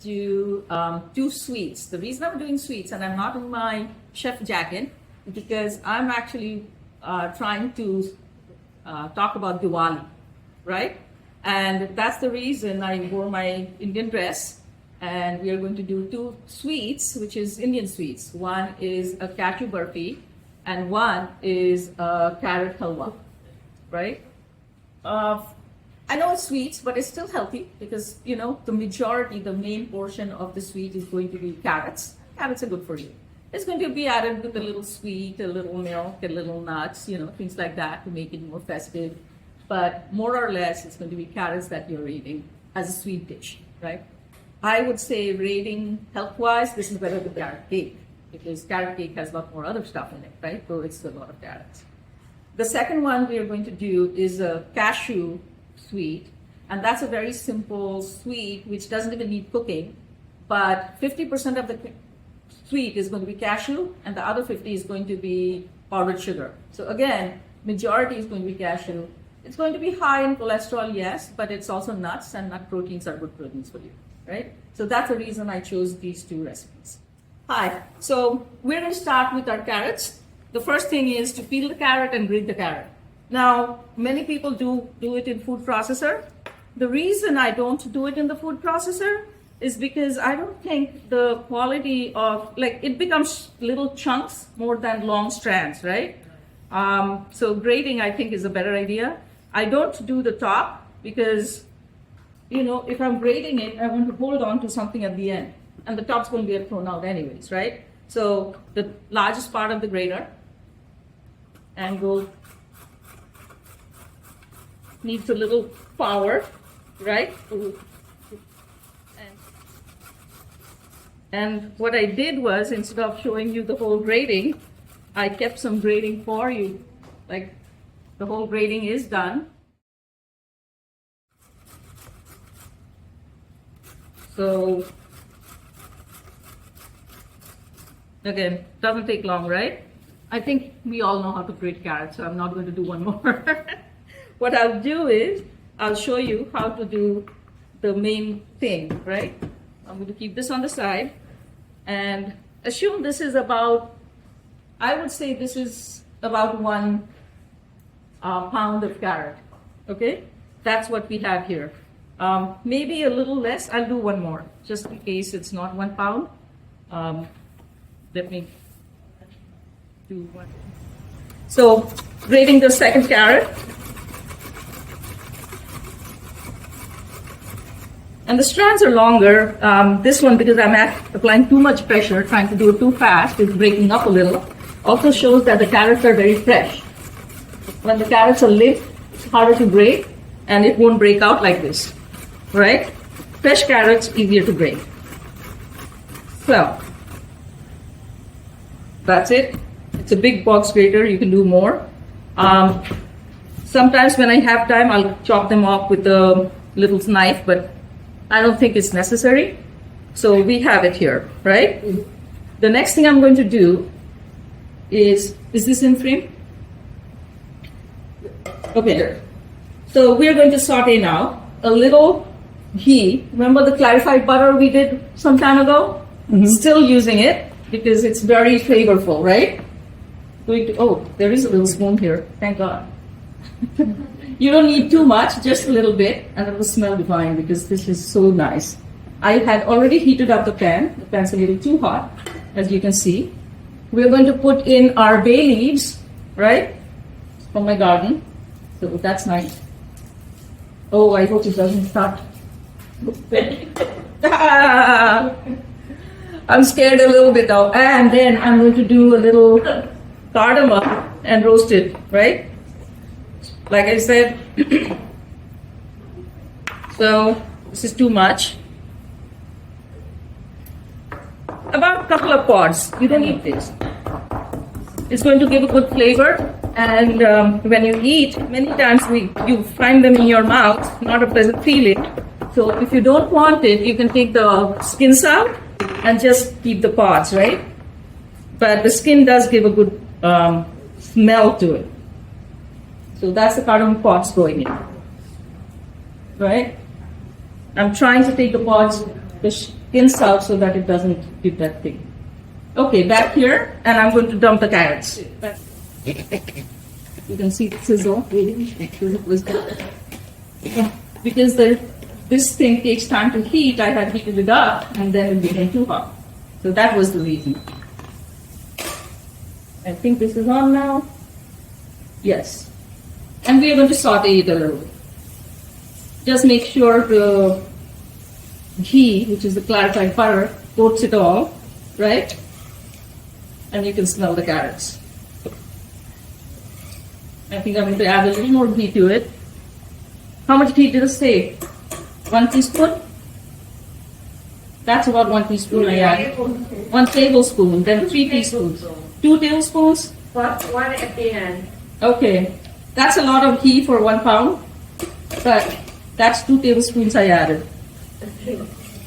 do two sweets. The reason I'm doing sweets and I'm not in my chef jacket is because I'm actually trying to talk about Diwali, right? And that's the reason I wore my Indian dress. And we are going to do two sweets, which is Indian sweets. One is a cashew burfi, and one is a carrot halwa, right? I know it's sweet, but it's still healthy because, you know, the majority, the main portion of the sweet is going to be carrots. Carrots are good for you. It's going to be added with a little sweet, a little milk, a little nuts, you know, things like that to make it more festive. But more or less, it's going to be carrots that you're eating as a sweet dish, right? I would say rating health-wise, this is better than carrot cake because carrot cake has a lot more other stuff in it, right? So it's a lot of carrots. The second one we are going to do is a cashew sweet, and that's a very simple sweet which doesn't even need cooking, but 50% of the sweet is going to be cashew and the other 50 is going to be powdered sugar. So again, majority is going to be cashew. It's going to be high in cholesterol, yes, but it's also nuts, and nut proteins are good proteins for you, right? So that's the reason I chose these two recipes. Hi, so we're going to start with our carrots. The first thing is to peel the carrot and grate the carrot. Now, many people do it in food processor. The reason I don't do it in the food processor is because I don't think the quality of, like, it becomes little chunks more than long strands, right? So grating, I think, is a better idea. I don't do the top because, you know, if I'm grating it, I want to hold on to something at the end, and the top's going to get thrown out anyways, right? So the largest part of the grater and go needs a little power, right? And what I did was, instead of showing you the whole grating, I kept some grating for you. Like, the whole grating is done. So, again, doesn't take long, right? I think we all know how to grate carrots, so I'm not going to do one more. What I'll do is, I'll show you how to do the main thing, right? I'm going to keep this on the side and assume this is about, I would say this is about 1 pound of carrot, okay? That's what we have here. Maybe a little less. I'll do one more, just in case it's not 1 pound. Let me do one. So, grating the second carrot. And the strands are longer. This one, because I'm applying too much pressure, trying to do it too fast, is breaking up a little. Also shows that the carrots are very fresh. When the carrots are limp, it's harder to grate, and it won't break out like this, right? Fresh carrots, easier to grate. So, that's it. It's a big box grater, you can do more. Sometimes when I have time, I'll chop them off with a little knife, but I don't think it's necessary. So we have it here, right? The next thing I'm going to do is this in frame? Okay. So we're going to saute now. A little ghee. Remember the clarified butter we did some time ago? Mm-hmm. Still using it because it's very flavorful, right? Oh, there is a little spoon here. Thank God. You don't need too much, just a little bit, and it will smell divine because this is so nice. I had already heated up the pan. The pan's a little too hot, as you can see. We're going to put in our bay leaves, right, from my garden. So that's nice. Oh, I hope it doesn't start. I'm scared a little bit now. And then I'm going to do a little cardamom and roast it, right? Like I said, so this is too much. About a couple of pods. You don't need this. It's going to give a good flavor, and when you eat, many times you find them in your mouth, not a pleasant feeling. So if you don't want it, you can take the skins out and just keep the pods, right? But the skin does give a good smell to it. So that's the cardamom pods going in, right? I'm trying to take the pods, inside so that it doesn't get that thing. Okay, back here, and I'm going to dump the carrots. You can see the sizzle. Because this thing takes time to heat, I had heated it up, and then it became too hot. So that was the reason. I think this is on now. Yes. And we are going to saute it a little bit. Just make sure the ghee, which is the clarified butter, coats it all, right? And you can smell the carrots. I think I'm going to add a little more ghee to it. How much ghee did it say? 1 teaspoon? That's about 1 teaspoon I added. 1 tablespoon, then 3 teaspoons. 2 tablespoons? One at the end. Okay. That's a lot of ghee for 1 pound, but that's 2 tablespoons I added.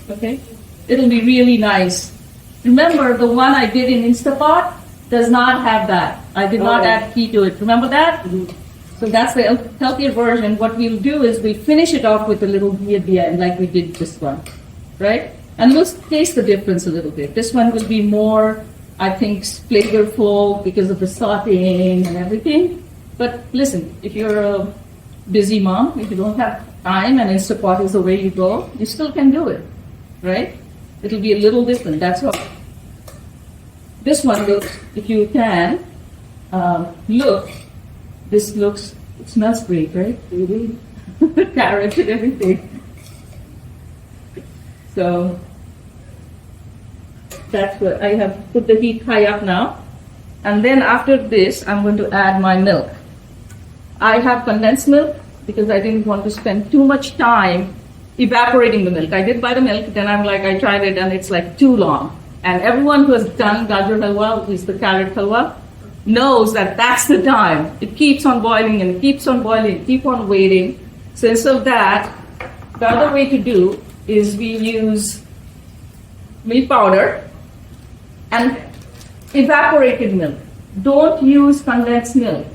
Okay? It'll be really nice. Remember, the one I did in Instapot does not have that. I did not add ghee to it. Remember that? So that's the healthier version. What we'll do is we finish it off with a little ghee at the end, like we did this one, right? And we'll taste the difference a little bit. This one will be more, I think, flavorful because of the sauteing and everything. But listen, if you're a busy mom, if you don't have time and Instapot is the way you go, you still can do it, right? It'll be a little different, that's all. This one looks, if you can, this looks, it smells great, right? Carrot and everything. So, that's what I have put the heat high up now. And then after this, I'm going to add my milk. I have condensed milk because I didn't want to spend too much time evaporating the milk. I did buy the milk, then I'm like, I tried it and it's like too long. And everyone who has done Gajar Halwa, which is the carrot halwa, knows that that's the time. It keeps on boiling and it keeps on boiling, keep on waiting. So instead of that, the other way to do is we use milk powder and evaporated milk. Don't use condensed milk.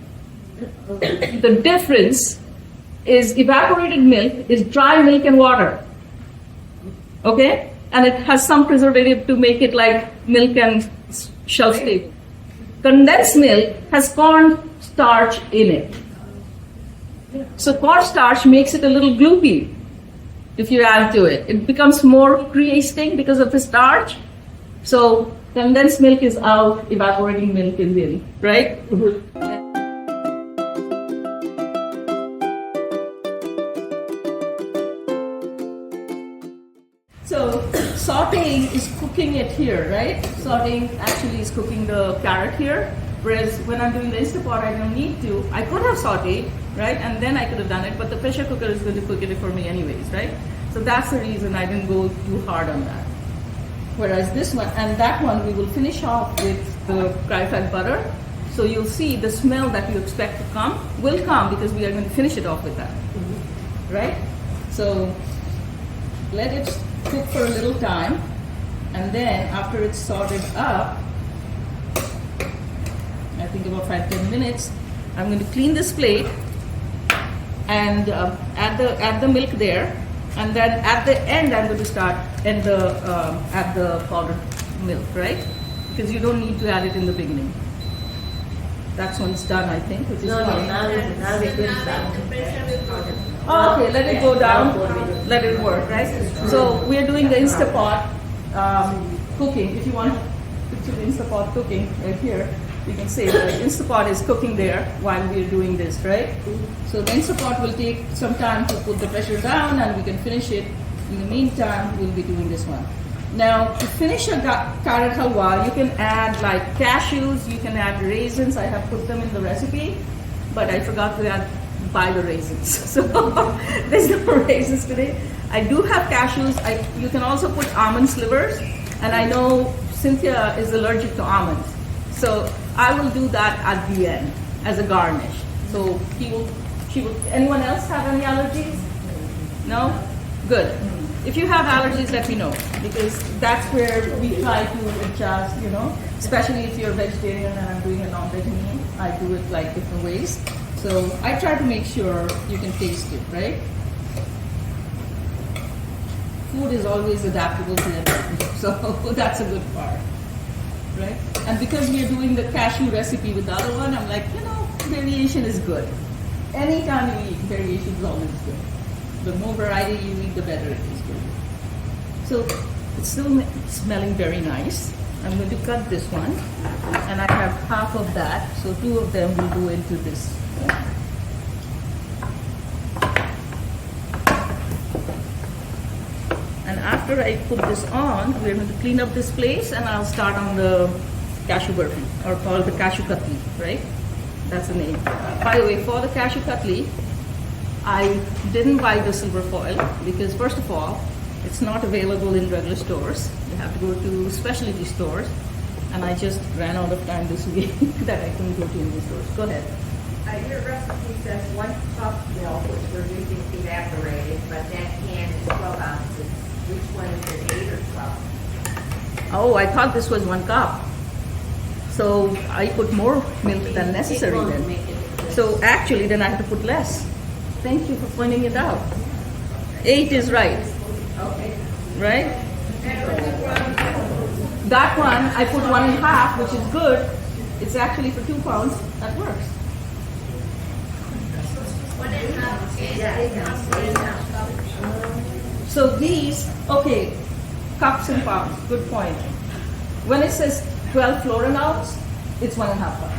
The difference is evaporated milk is dry milk and water. Okay? And it has some preservative to make it like milk and shelf stable. Condensed milk has corn starch in it. So corn starch makes it a little gloopy if you add to it. It becomes more creasing because of the starch. So condensed milk is out, evaporating milk is in, right? So sauteing is cooking it here, right? Sauteing actually is cooking the carrot here. Whereas when I'm doing the Instapot, I don't need to. I could have sauteed, right? And then I could have done it, but the pressure cooker is going to cook it for me anyways, right? So that's the reason I didn't go too hard on that. Whereas this one and that one, we will finish off with the clarified butter. So you'll see the smell that you expect to come will come because we are going to finish it off with that, right? So let it cook for a little time, and then after it's sorted up, I think about 5-10 minutes, I'm going to clean this plate and add the milk there, and then at the end I'm going to start add the powdered milk, right? Because you don't need to add it in the beginning. That's when it's done, I think, which is fine. Now we put it down. Oh, okay, let it go down, let it work, right? So we are doing the Instapot cooking. If you want to picture the Instapot cooking right here, you can say the Instapot is cooking there while we are doing this, right? So the Instapot will take some time to put the pressure down and we can finish it. In the meantime, we'll be doing this one. Now, to finish a carrot halwa, you can add like cashews, you can add raisins. I have put them in the recipe, but I forgot to buy the raisins. So there's no raisins today. I do have cashews. You can also put almond slivers, and I know Cynthia is allergic to almonds. So I will do that at the end as a garnish. So she will, anyone else have any allergies? No? Good. If you have allergies, let me know, because that's where we try to adjust, especially if you're a vegetarian and I'm doing a non-veg meal, I do it like different ways. So I try to make sure you can taste it, right? food is always adaptable to everything. So that's a good part, right? And because we are doing the cashew recipe with the other one, I'm like, variation is good. Anytime you eat, variation is always good. The more variety you eat, the better it is good. So it's still smelling very nice. I'm going to cut this one, and I have half of that, so 2 of them will go into this. And after I put this on, we're going to clean up this place, and I'll start on the cashew burfi, or called the Cashew Katli, right? That's the name. By the way, for the Cashew Katli, I didn't buy the silver foil because, first of all, it's not available in regular stores. You have to go to specialty stores, and I just ran out of time this week that I couldn't go to any stores. Go ahead. Your recipe says 1 cup milk, which we're using evaporated, but that can is 12 ounces. Which one is it, 8 or 12? Oh, I thought this was 1 cup. So I put more milk than necessary then. So actually, then I have to put less. Thank you for pointing it out. 8 is right. Okay. Right? That one, I put 1.5, which is good. It's actually for 2 pounds. That works. 1.5. So these, okay, cups and pounds. Good point. When it says 12 florin ounce, it's 1.5 cup.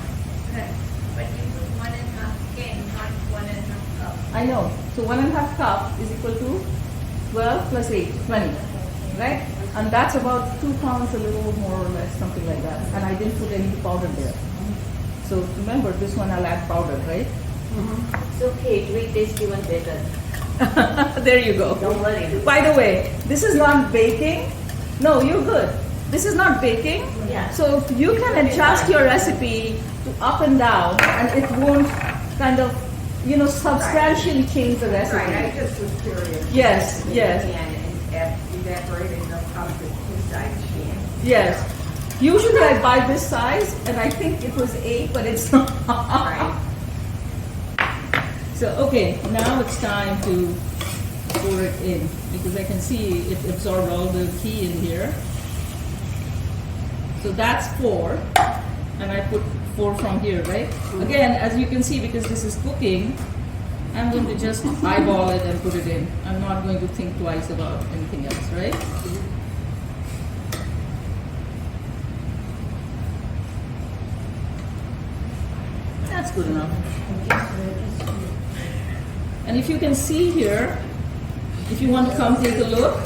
Okay. But you put 1.5 can, not 1.5 cup. I know. So 1.5 cup is equal to 12 plus 8, 20, right? And that's about 2 pounds, a little more or less, something like that. And I didn't put any powder there. So remember, this one I'll add powder, right? It's okay, drink this you want better. There you go. Don't worry. By the way, this is not baking. No, you're good. This is not baking. Yeah. So you can adjust your recipe to up and down, and it won't kind of, substantially change the recipe. Right, I just was curious. Yes, yes. And evaporated enough cup to 2 sides can. Yes. Usually I buy this size, and I think it was 8, but it's not. Right. So, okay, now it's time to pour it in, because I can see it absorbed all the tea in here. So that's 4, and I put 4 from here, right? Again, as you can see, because this is cooking, I'm going to just eyeball it and put it in. I'm not going to think twice about anything else, right? That's good enough. And if you can see here, if you want to come take a look,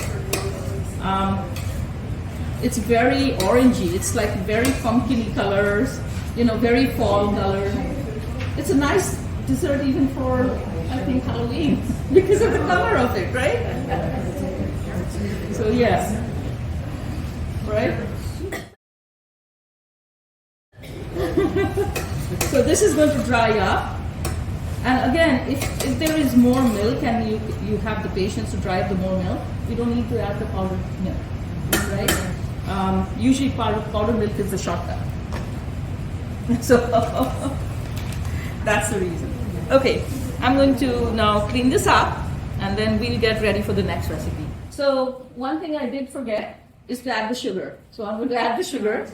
it's very orangey. It's like very pumpkin colors, very fall colors. It's a nice dessert even for, I think, Halloween because of the color of it, right? So yes, right? So this is going to dry up. And again, if there is more milk and you have the patience to dry up the more milk, you don't need to add the powdered milk, right? Usually powdered milk is the shortcut. So that's the reason. Okay, I'm going to now clean this up, and then we'll get ready for the next recipe. So one thing I did forget is to add the sugar. So I'm going to add the sugar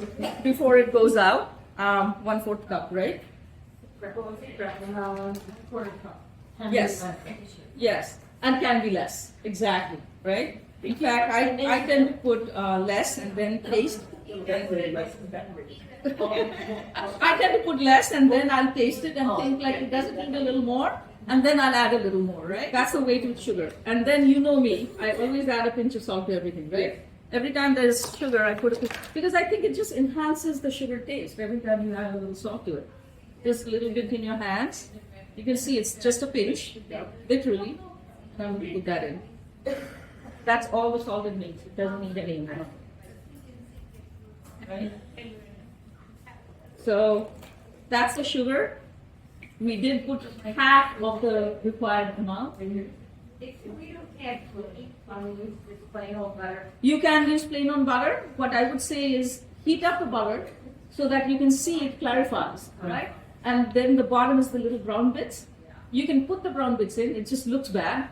before it goes out. 1/4 cup, right? Quarter cup. Yes. Yes, and can be less. Exactly, right? In fact, I tend to put less and then taste. I tend to put less and then I'll taste it and think like it doesn't need a little more, and then I'll add a little more, right? That's the way to sugar. And then you know me, I always add a pinch of salt to everything, right? Every time there's sugar, I put a pinch, because I think it just enhances the sugar taste every time you add a little salt to it. Just a little bit in your hands. You can see it's just a pinch, literally. And I'm going to put that in. That's all the salt it needs. It doesn't need any more. Right? So that's the sugar. We did put half of the required amount. If we don't have cooking, use this plain old butter. You can use plain on butter. What I would say is heat up the butter so that you can see it clarifies, right? And then the bottom is the little brown bits. You can put the brown bits in. It just looks bad.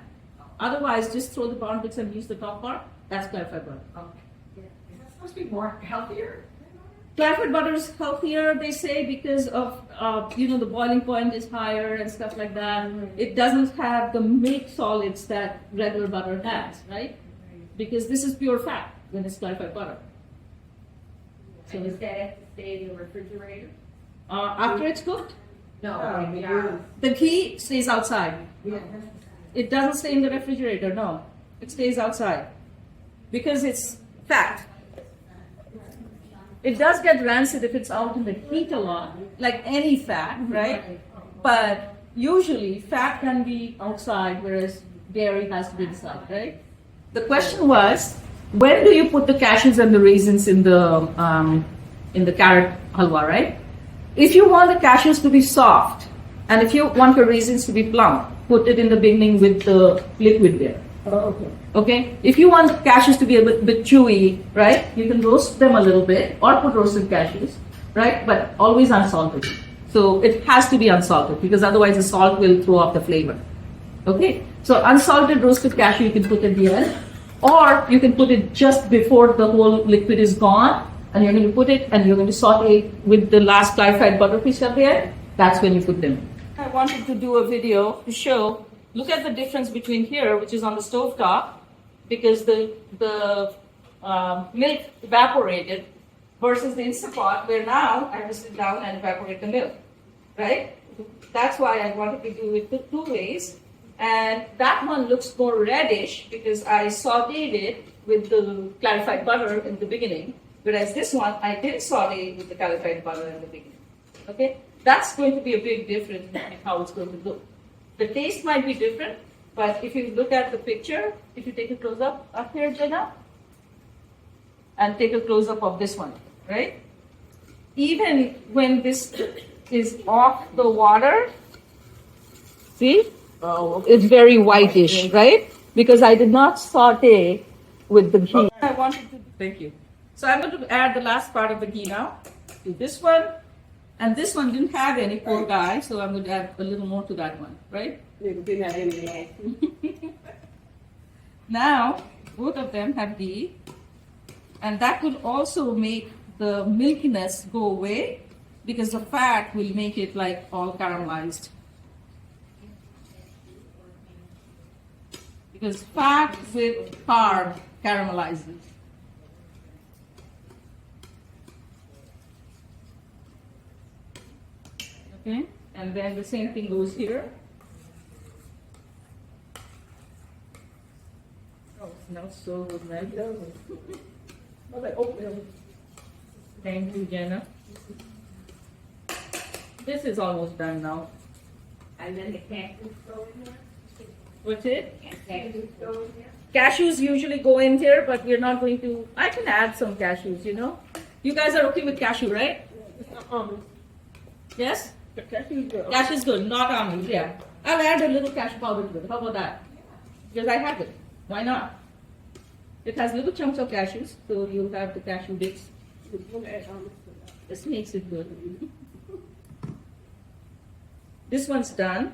Otherwise, just throw the brown bits and use the top part. That's clarified butter. It's supposed to be more healthier. Clarified butter is healthier, they say, because of the boiling point is higher and stuff like that. It doesn't have the milk solids that regular butter has, right? Because this is pure fat when it's clarified butter. So does that have to stay in the refrigerator? After it's cooked, No. the ghee stays outside. Yeah. It doesn't stay in the refrigerator, no. It stays outside because it's fat. It does get rancid if it's out in the heat a lot, like any fat, right? But usually fat can be outside, whereas dairy has to be inside, right? The question was, when do you put the cashews and the raisins in the carrot halwa, right? If you want the cashews to be soft, and if you want the raisins to be plump, put it in the beginning with the liquid there. Oh, okay. Okay? If you want the cashews to be a bit chewy, right, you can roast them a little bit or put roasted cashews, right? But always unsalted. So it has to be unsalted because otherwise the salt will throw off the flavor. Okay? So unsalted roasted cashew you can put at the end, or you can put it just before the whole liquid is gone, and you're going to put it and you're going to saute with the last clarified butter piece at the end. That's when you put them. I wanted to do a video to show. Look at the difference between here, which is on the stove top, because the milk evaporated, versus the Instant Pot, where now I have to sit down and evaporate the milk, right? That's why I wanted to do it two ways. And that one looks more reddish because I sauteed it with the clarified butter in the beginning, whereas this one I didn't saute with the clarified butter in the beginning. Okay? That's going to be a big difference in how it's going to look. The taste might be different, but if you look at the picture, if you take a close-up up here, Jenna, and take a close-up of this one, right? Even when this is off the water, see? Oh, It's very whitish, right? Because I did not saute with the ghee. I wanted to, thank you. So I'm going to add the last part of the ghee now to this one. And this one didn't have any, poor guy, so I'm going to add a little more to that one, right? it didn't have any. Now, both of them have ghee, and that will also make the milkiness go away because the fat will make it like all caramelized. Because fat with carb caramelizes. Okay, and then the same thing goes here. Oh, it smells so good, right? I was like, oh, no. Thank you, Jenna. This is almost done now. And then the cashews go in there? What's it? Cashews go in there? Cashews usually go in here, but we're not going to. I can add some cashews, you know. You guys are okay with cashew, right? Yes? The cashew's good. Cashew's good, not almonds, yeah. I'll add a little cashew powder to it. How about that? Because I have it. Why not? It has little chunks of cashews, so you'll have the cashew bits. This makes it good. This one's done,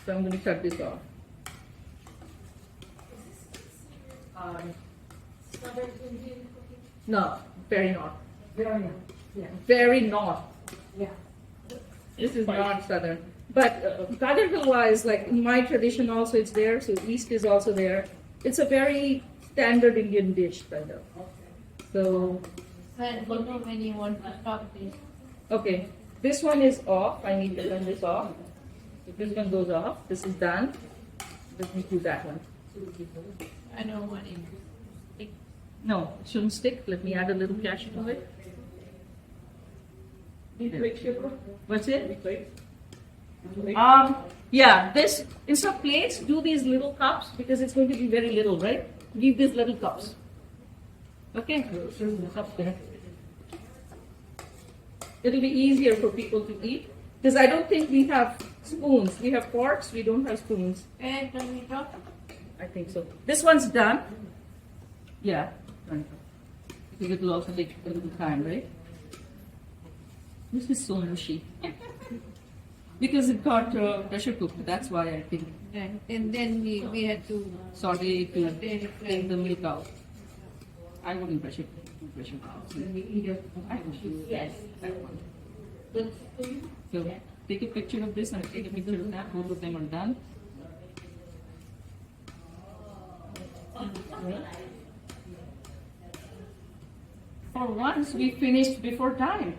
so I'm going to cut this off. No, very not. Very nice. Yeah. Very not. Yeah. This is not southern. But Gajar Halwa is like, in my tradition also it's there, so yeast is also there. It's a very standard Indian dish, kind of. So, Well, you know when you want to stop this. okay, this one is off. I need to turn this off. If this one goes off, this is done. Let me do that one. I don't want it. No, it shouldn't stick. Let me add a little cashew to it. What's it? Yeah, this, instead of plates, do these little cups because it's going to be very little, right? Give these little cups. Okay? Cups there. It'll be easier for people to eat because I don't think we have spoons. We have forks, we don't have spoons. And can we talk? I think so. This one's done. Yeah. Because it will also take a little time, right? This is so mushy. Because it got pressure cooked. That's why I think And then we had to saute to then take the milk out. I wouldn't brush it. Brush it. I would. Yes. That one. So take a picture of this and take a picture of that. Both of them are done. For once, we finished before time.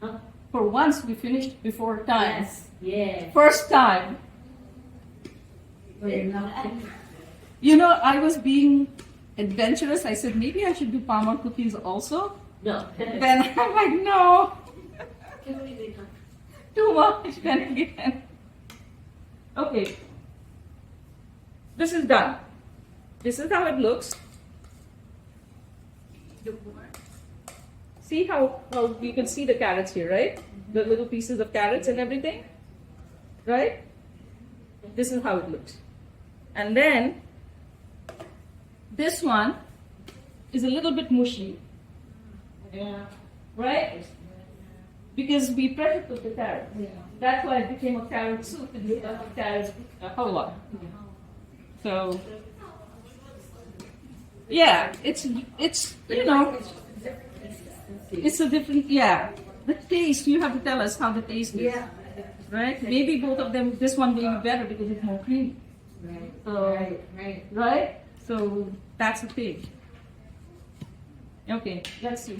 Huh? For once, we finished before time. Yes. Yes. First time. You know, I was being adventurous. I said, maybe I should do palm cookies also. No. Then I'm like, no, too much. Then again. Okay. This is done. This is how it looks. See how you can see the carrots here, right? The little pieces of carrots and everything, right? This is how it looks. And then this one is a little bit mushy. Yeah. Right? Because we pressure cooked the carrot. Yeah. That's why it became a carrot soup instead of a carrot halwa. So, yeah, it's you know, it's a different, yeah. The taste, you have to tell us how the taste is. Yeah. Right? Maybe both of them, this one will be better because it's more creamy. Right. So, Right. right? So that's the thing. Okay, let's see.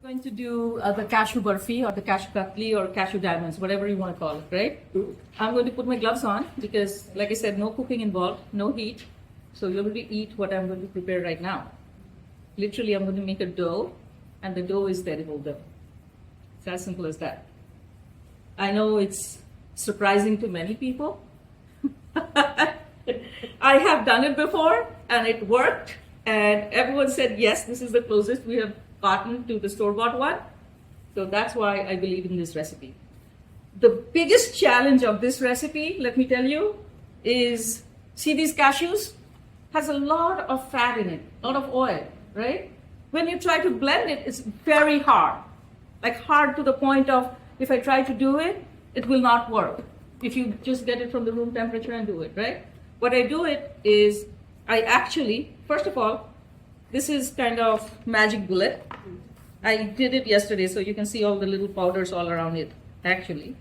Going to do the cashew burfi or the cashew katli or cashew diamonds, whatever you want to call it, right? I'm going to put my gloves on because, like I said, no cooking involved, no heat. So you're going to eat what I'm going to prepare right now. Literally, I'm going to make a dough, and the dough is the edible dough. It's as simple as that. I know it's surprising to many people. I have done it before, and it worked, and everyone said, yes, this is the closest we have gotten to the store-bought one. So that's why I believe in this recipe. The biggest challenge of this recipe, let me tell you, is see these cashews? Has a lot of fat in it, a lot of oil, right? When you try to blend it, it's very hard. Like hard to the point of, if I try to do it, it will not work. If you just get it from the room temperature and do it, right? What I do it is, I actually, first of all, this is kind of magic bullet. I did it yesterday, so you can see all the little powders all around it, actually.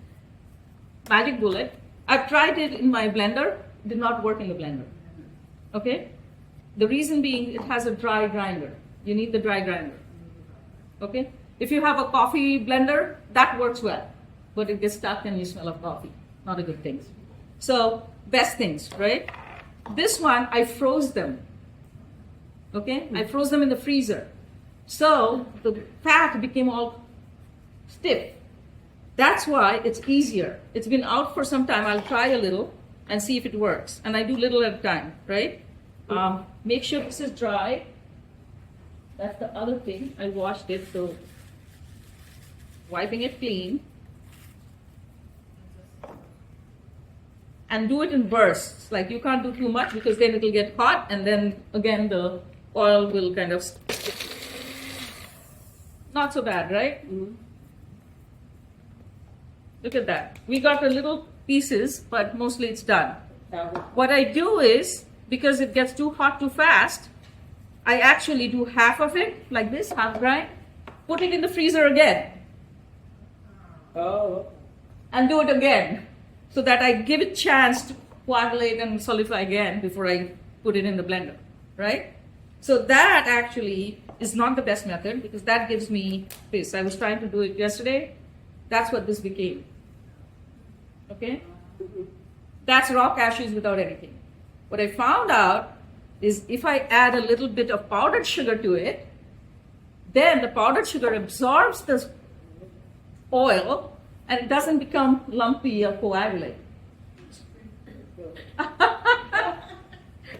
Magic bullet. I've tried it in my blender, did not work in the blender. Okay? The reason being, it has a dry grinder. You need the dry grinder. Okay? If you have a coffee blender, that works well. But it gets stuck and you smell of coffee. Not a good thing. So, best things, right? This one, I froze them. Okay? I froze them in the freezer. So, the fat became all stiff. That's why it's easier. It's been out for some time. I'll try a little and see if it works. And I do little at a time, right? Make sure this is dry. That's the other thing. I washed it, so wiping it clean. And do it in bursts. Like you can't do too much because then it'll get hot and then again the oil will kind of not so bad, right? Mm-hmm. Look at that. We got the little pieces, but mostly it's done. What I do is, because it gets too hot too fast, I actually do half of it, like this, half grind, put it in the freezer again, Oh. and do it again, so that I give it chance to coagulate and solidify again before I put it in the blender, right? So that actually is not the best method, because that gives me this. I was trying to do it yesterday. That's what this became. Okay? That's raw cashews without anything. What I found out is if I add a little bit of powdered sugar to it, then the powdered sugar absorbs the oil and it doesn't become lumpy or coagulate.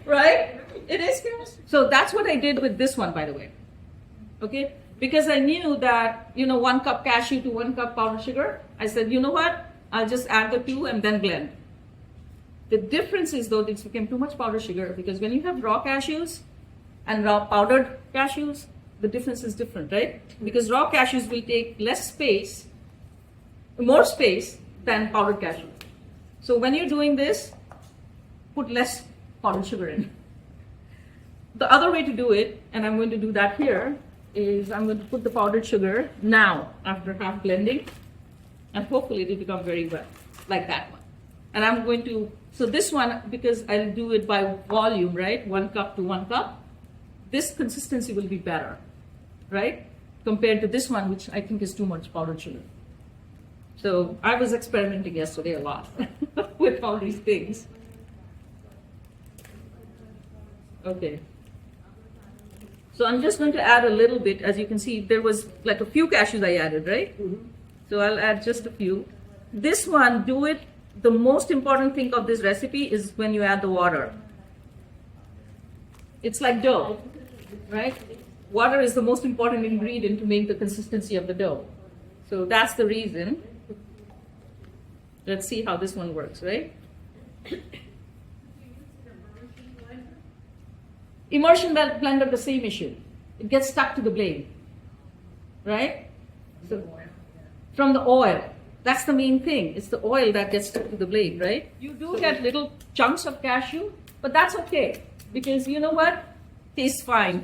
Right? It is. So that's what I did with this one, by the way. Okay? Because I knew that, 1 cup cashew to 1 cup powdered sugar. I said, you know what? I'll just add the two and then blend. The difference is, though, it became too much powdered sugar because when you have raw cashews and raw powdered cashews, the difference is different, right? Because raw cashews will take more space than powdered cashew. So when you're doing this, put less powdered sugar in. The other way to do it, and I'm going to do that here, is I'm going to put the powdered sugar now after half blending, and hopefully it will become very well, like that one. And I'm going to, so this one, because I'll do it by volume, right? 1 cup to 1 cup, this consistency will be better, right? Compared to this one, which I think is too much powdered sugar. So I was experimenting yesterday a lot with all these things. Okay. So I'm just going to add a little bit. As you can see, there was like a few cashews I added, right? So I'll add just a few. This one, do it. The most important thing of this recipe is when you add the water. It's like dough, right? Water is the most important ingredient to make the consistency of the dough. So that's the reason. Let's see how this one works, right? Immersion blender, the same issue. It gets stuck to the blade, right? So, from the oil. That's the main thing. It's the oil that gets stuck to the blade, right? You do get little chunks of cashew, but that's okay. Because you know what? Tastes fine.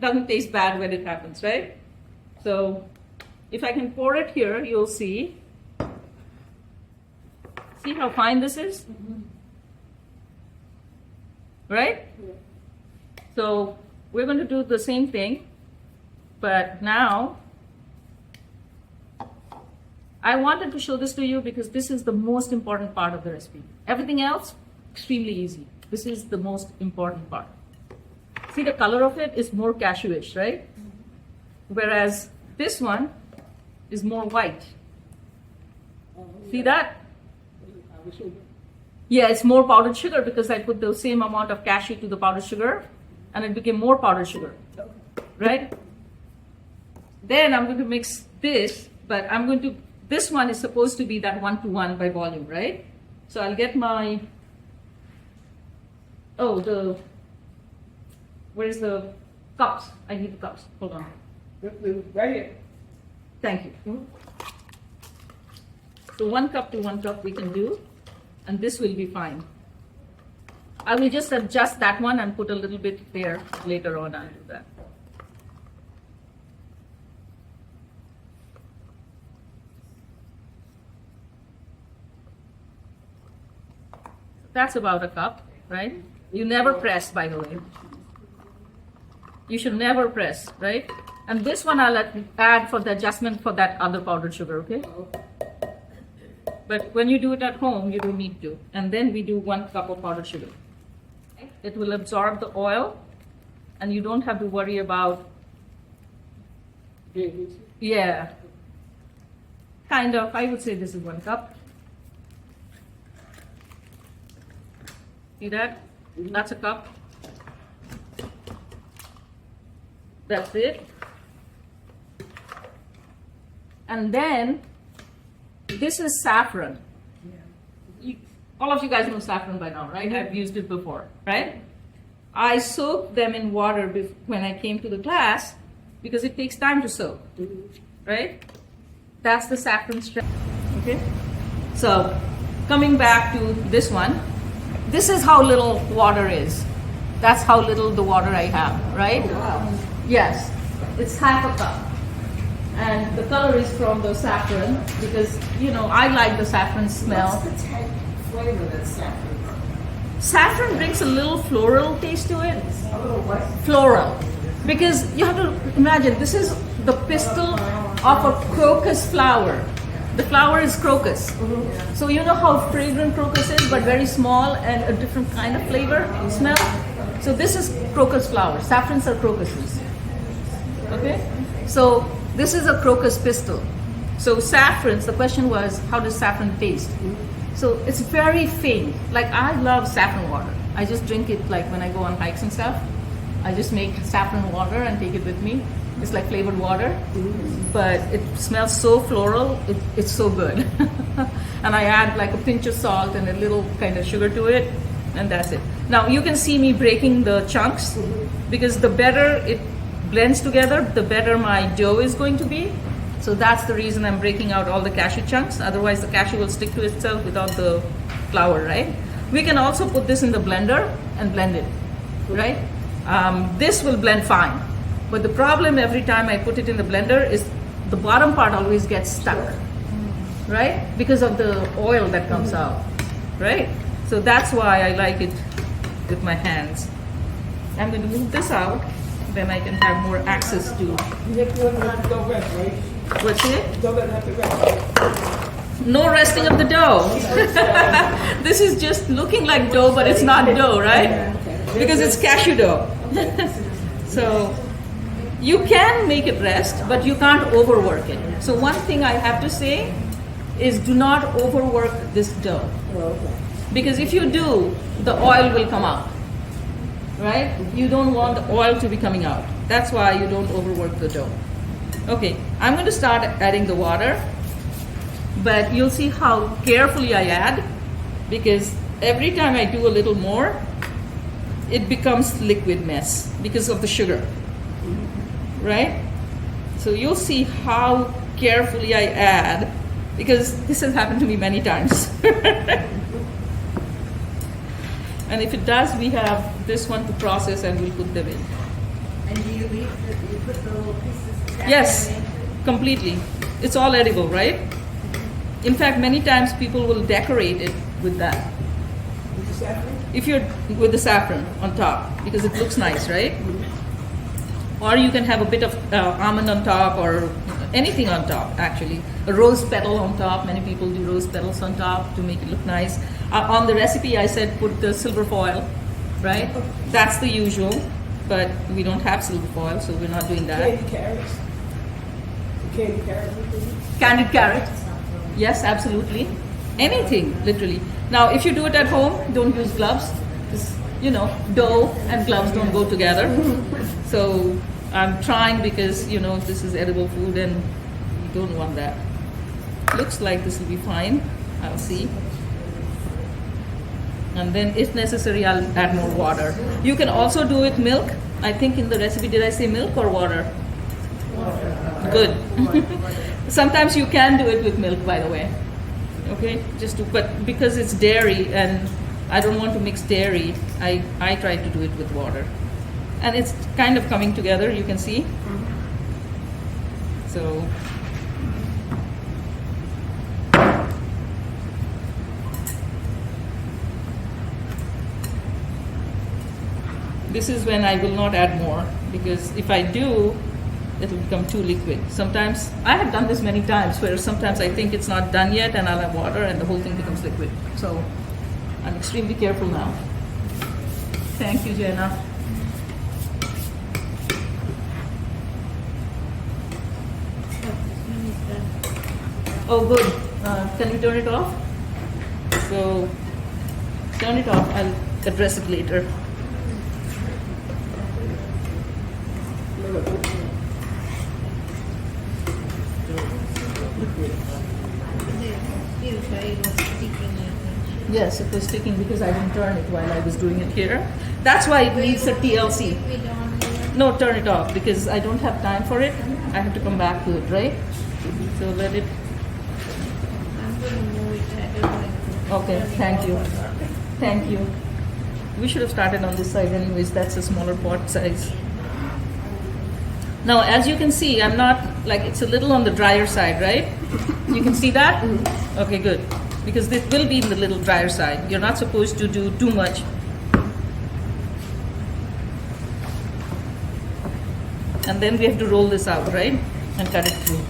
Doesn't taste bad when it happens, right? So, if I can pour it here, you'll see. See how fine this is? Right? So we're going to do the same thing, but now I wanted to show this to you because this is the most important part of the recipe. Everything else, extremely easy. This is the most important part. See, the color of it is more cashewish, right? Whereas this one is more white. See that? Yeah, it's more powdered sugar because I put the same amount of cashew to the powdered sugar and it became more powdered sugar, right? Then I'm going to mix this, but this one is supposed to be that 1-to-1 by volume, right? So I'll get my, where's the cups? I need the cups, hold on. Right here. Thank you. So 1 cup to 1 cup we can do, and this will be fine. I will just adjust that one and put a little bit there later on. I'll do that. That's about a cup, right? You never press, by the way. You should never press, right? And this one I'll add for the adjustment for that other powdered sugar, okay? But when you do it at home, you don't need to. And then we do 1 cup of powdered sugar. It will absorb the oil, and you don't have to worry about, yeah, kind of, I would say this is 1 cup. See that? That's a cup. That's it. And then, this is saffron. All of you guys know saffron by now, right? I've used it before, right? I soaked them in water when I came to the class because it takes time to soak, right? That's the saffron strength, okay? So, coming back to this one, this is how little water is. That's how little the water I have, right? Oh, wow. Yes, it's half a cup. And the color is from the saffron because, I like the saffron smell. What's the type of flavor that saffron brings? Saffron brings a little floral taste to it. A little what? Floral. Because you have to imagine, this is the pistil of a crocus flower. The flower is crocus. So you know how fragrant crocus is, but very small and a different kind of flavor, smell? So this is crocus flower. Saffrons are crocuses. Okay? So this is a crocus pistil. So saffrons, the question was, how does saffron taste? So it's very faint. Like I love saffron water. I just drink it like when I go on hikes and stuff. I just make saffron water and take it with me. It's like flavored water, but it smells so floral. It's so good. And I add like a pinch of salt and a little kind of sugar to it, and that's it. Now you can see me breaking the chunks because the better it blends together, the better my dough is going to be. So that's the reason I'm breaking out all the cashew chunks. Otherwise the cashew will stick to itself without the flour, right? We can also put this in the blender and blend it, right? This will blend fine. But the problem every time I put it in the blender is the bottom part always gets stuck, right? Because of the oil that comes out, right? So that's why I like it with my hands. I'm going to move this out, then I can have more access to. You have to go rest, right? What's it? Don't let it have to rest. No resting of the dough. This is just looking like dough, but it's not dough, right? Because it's cashew dough. So you can make it rest, but you can't overwork it. So one thing I have to say is do not overwork this dough. Because if you do, the oil will come out, right? You don't want the oil to be coming out. That's why you don't overwork the dough. Okay, I'm going to start adding the water, but you'll see how carefully I add, because every time I do a little more, it becomes liquid mess because of the sugar, right? So you'll see how carefully I add, because this has happened to me many times. And if it does, we have this one to process and we'll put them in. And do you put the little pieces of saffron Yes, in? completely. It's all edible, right? In fact, many times people will decorate it with that. With the saffron? If you're with the saffron on top, because it looks nice, right? Or you can have a bit of almond on top, or anything on top, actually. A rose petal on top. Many people do rose petals on top to make it look nice. On the recipe, I said put the silver foil, right? That's the usual, but we don't have silver foil, so we're not doing that. Candy carrots. Candy carrots. Candied carrot. Yes, absolutely. Anything, literally. Now, if you do it at home, don't use gloves. Because, you know, dough and gloves don't go together. So I'm trying, because, you know, this is edible food and you don't want that. Looks like this will be fine. I'll see. And then if necessary, I'll add more water. You can also do it milk. I think in the recipe, did I say milk or water? Water. Good. Sometimes you can do it with milk, by the way. Okay, but because it's dairy and I don't want to mix dairy, I try to do it with water. And it's kind of coming together, you can see. So this is when I will not add more, because if I do, it will become too liquid. Sometimes, I have done this many times, where sometimes I think it's not done yet and I'll have water and the whole thing becomes liquid. So I'm extremely careful now. Thank you, Jenna. Oh, good. Can we turn it off? So turn it off. I'll address it later. Yes, it was sticking because I didn't turn it while I was doing it here. That's why it needs a TLC. No, turn it off, because I don't have time for it. I have to come back to it, right? So let it. I'm going to move it. Okay, thank you. Thank you. We should have started on this side anyways. That's a smaller pot size. Now, as you can see, I'm not, like, it's a little on the drier side, right? You can see that? Okay, good. Because this will be in the little drier side. You're not supposed to do too much. And then we have to roll this out, right? And cut it through.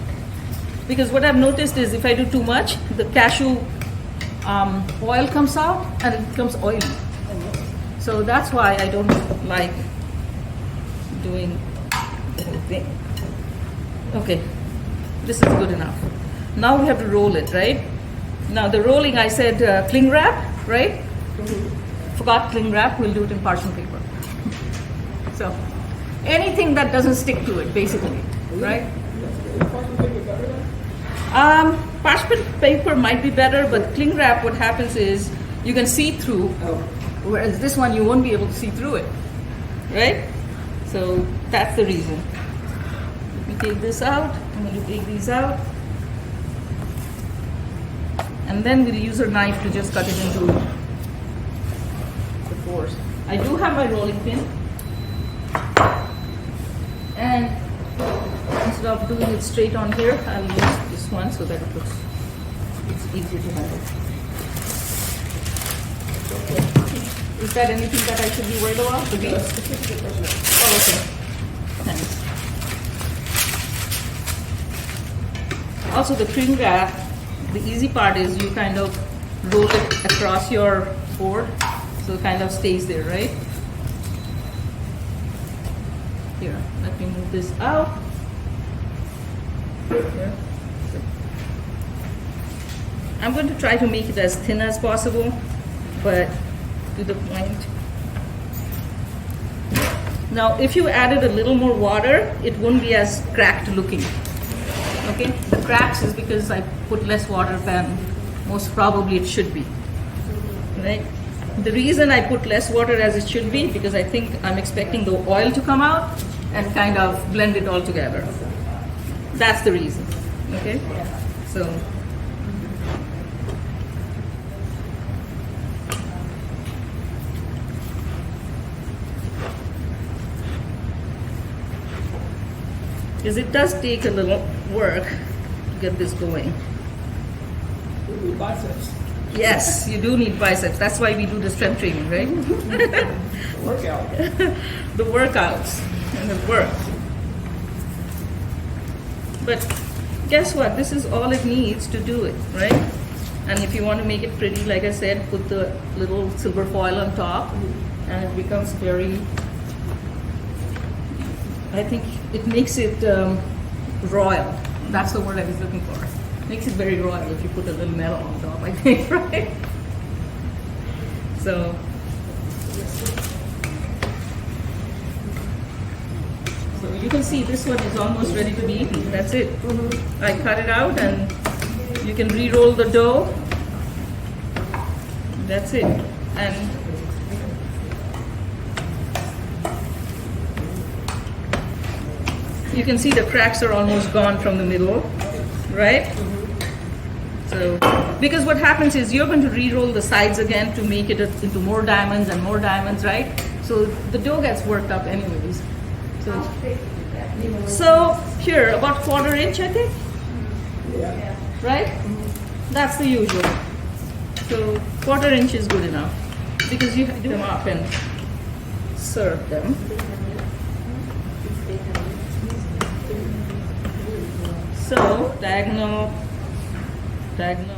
Because what I've noticed is if I do too much, the cashew oil comes out and it becomes oily. So that's why I don't like doing the whole thing. Okay, this is good enough. Now we have to roll it, right? Now the rolling, I said cling wrap, right? Forgot cling wrap, we'll do it in parchment paper. So anything that doesn't stick to it, basically, right? Parchment paper might be better, but cling wrap, what happens is you can see through, whereas this one you won't be able to see through it, right? So that's the reason. Let me take this out. I'm going to take these out. And then we'll use our knife to just cut it into the pores. I do have my rolling pin. And instead of doing it straight on here, I'll use this one so that it's easier to handle. Is there anything that I should be worried about? The beads? Oh, okay. Thanks. Also, the cling wrap, the easy part is you kind of roll it across your board, so it kind of stays there, right? Here, let me move this out. Here. I'm going to try to make it as thin as possible, but to the point. Now, if you added a little more water, it won't be as cracked looking. Okay, the cracks is because I put less water than most probably it should be. Right? The reason I put less water as it should be because I think I'm expecting the oil to come out and kind of blend it all together. That's the reason. Okay, so. Because it does take a little work to get this going. We need biceps. Yes, you do need biceps. That's why we do the strength training, right? Workout. The workouts and the work. But guess what? This is all it needs to do it, right? And if you want to make it pretty, like I said, put the little silver foil on top and it becomes very, I think it makes it royal. That's the word I was looking for. Makes it very royal if you put a little metal on top, I think, right? So you can see this one is almost ready to be eaten. That's it. I cut it out and you can re-roll the dough. That's it. And you can see the cracks are almost gone from the middle, right? So, because what happens is you're going to re-roll the sides again to make it into more diamonds and more diamonds, right? So the dough gets worked up anyways. So here, about 1/4 inch, I think, Yeah. right? That's the usual. So 1/4 inch is good enough because you do them up and serve them. So diagonal, diagonal,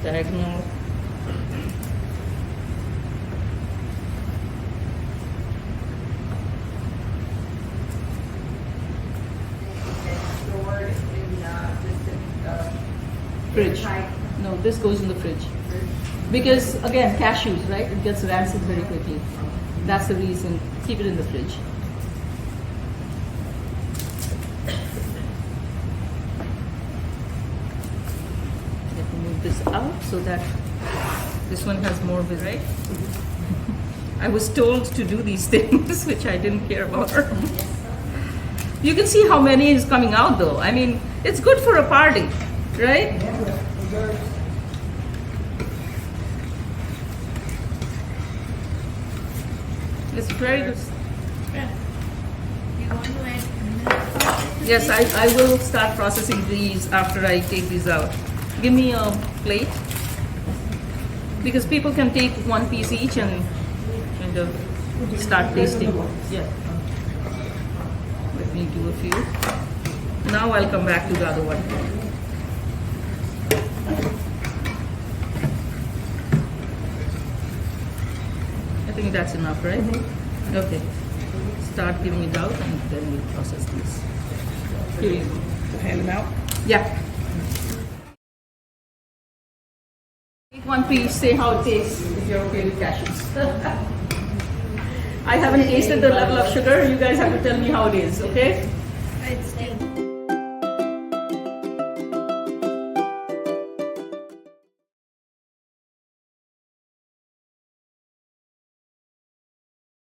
diagonal. Stored in, Fridge. No, this goes in the fridge. Because again, cashews, right? It gets rancid very quickly. That's the reason. Keep it in the fridge. Let me move this out so that this one has more of it, right? I was told to do these things, which I didn't care about. You can see how many is coming out though. I mean, it's good for a party, right? It's very good. You want to add? Yes, I will start processing these after I take these out. Give me a plate. Because people can take one piece each and kind of start tasting. Yeah. Let me do a few. Now I'll come back to the other one. I think that's enough, right? Okay. Start giving it out and then we'll process this. Here you go. Hand them out. Yeah. Take one piece, say how it tastes, if you're okay with cashews. I haven't tasted the level of sugar. You guys have to tell me how it is, okay? It's still.